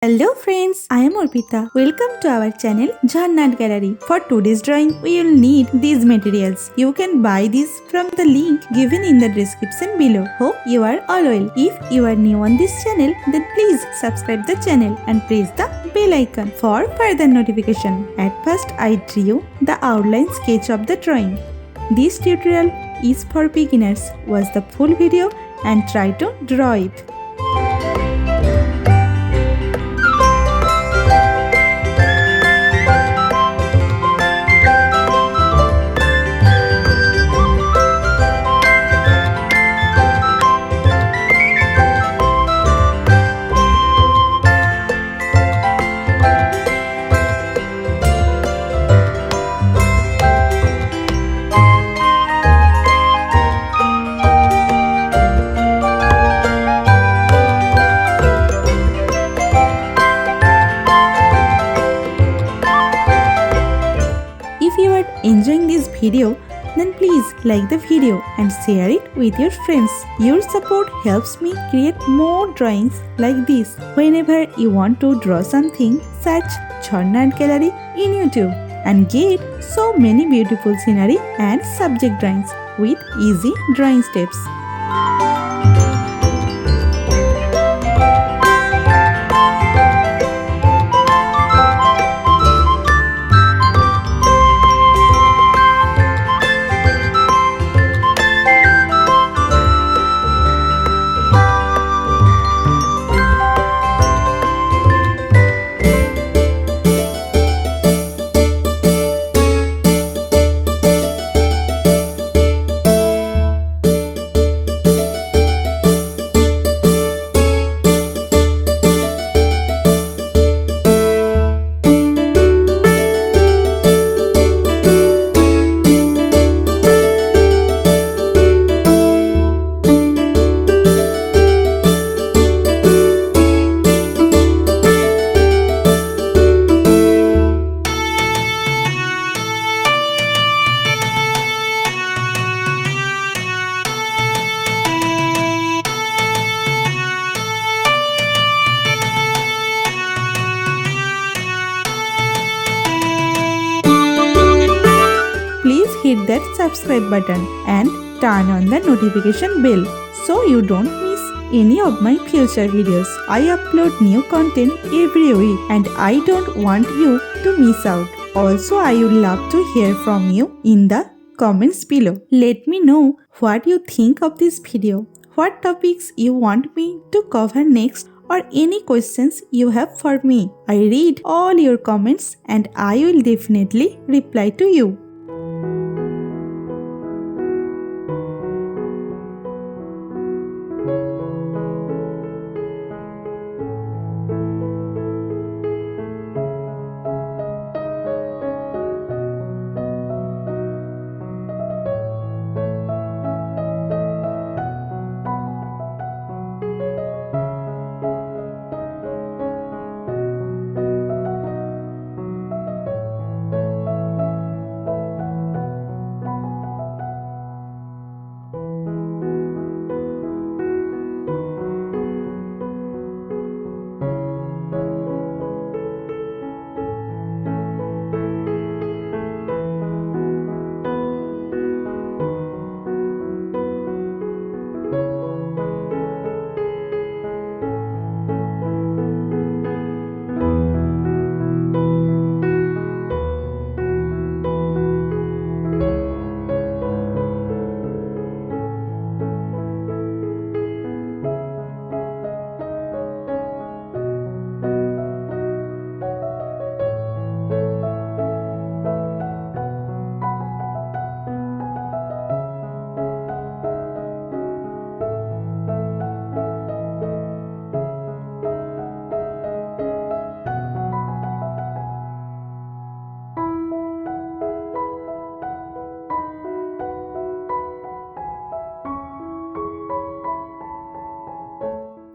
Hello friends, I am Arpita. Welcome to our channel Jharna Gallery. For today's drawing, we will need these materials. You can buy these from the link given in the description below. Hope you are all well. If you are new on this channel, then please subscribe the channel and press the bell icon for further notification. At first, I drew the outline sketch of the drawing. This tutorial is for beginners. Watch the full video and try to draw it. If you are enjoying this video, then please like the video and share it with your friends. Your support helps me create more drawings like this. Whenever you want to draw something, search Jharna Gallery in YouTube and get so many beautiful scenery and subject drawings with easy drawing steps. Hit that subscribe button and turn on the notification bell so you don't miss any of my future videos. I upload new content every week and I don't want you to miss out. Also, I would love to hear from you in the comments below. Let me know what you think of this video, what topics you want me to cover next, or any questions you have for me. I read all your comments and I will definitely reply to you.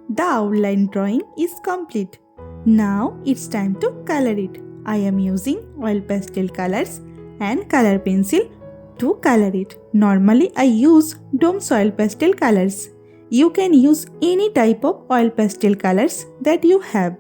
The outline drawing is complete. Now it's time to color it. I am using oil pastel colors and color pencil to color it. Normally I use Dome's oil pastel colors. You can use any type of oil pastel colors that you have.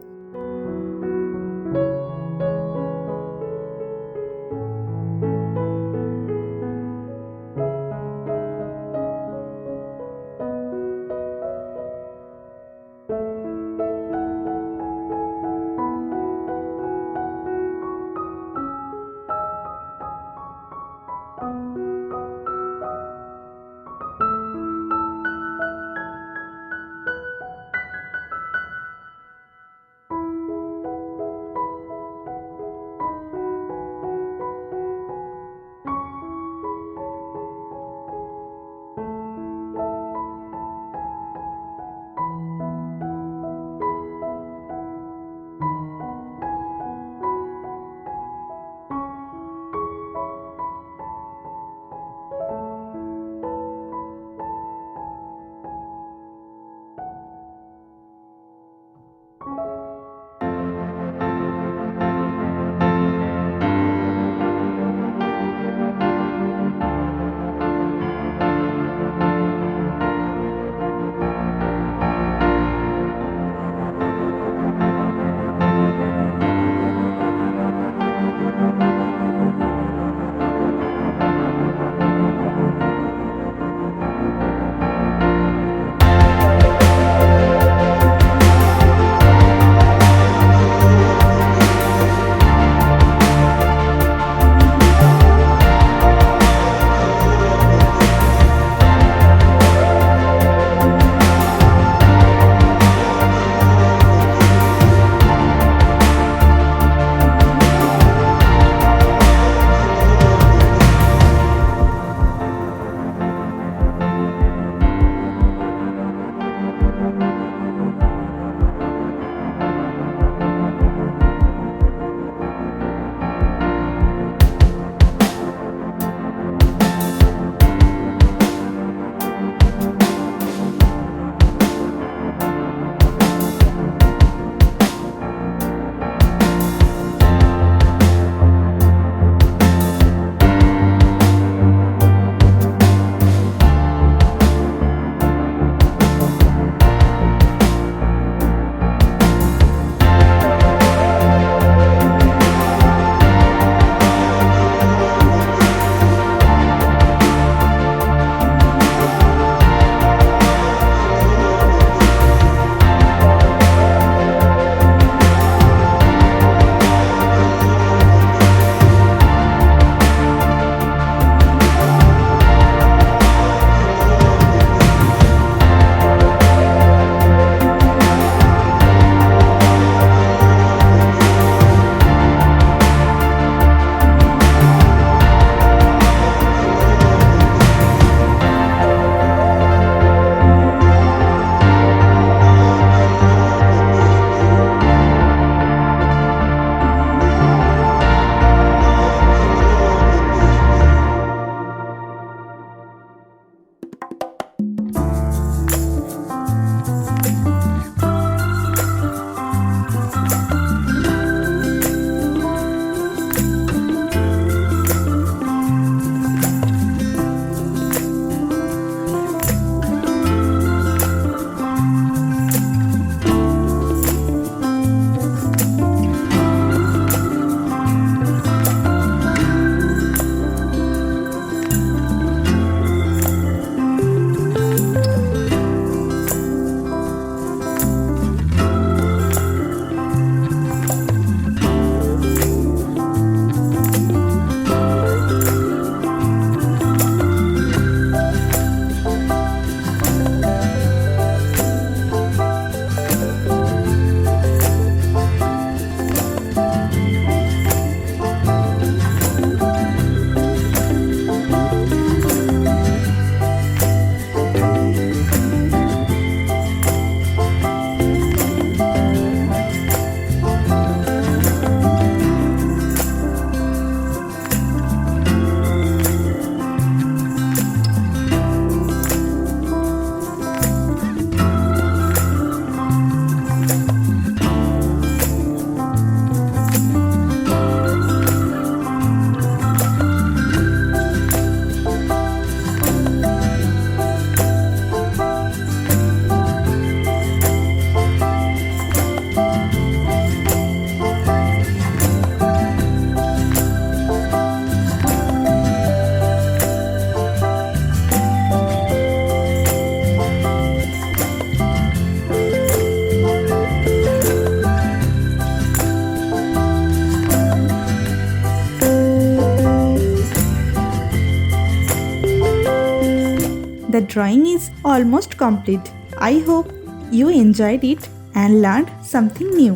the drawing is almost complete. I hope you enjoyed it and learned something new.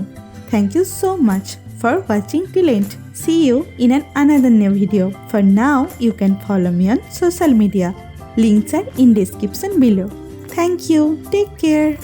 Thank you so much for watching till end. See you in another new video. For now, you can follow me on social media. Links are in description below. Thank you. Take care.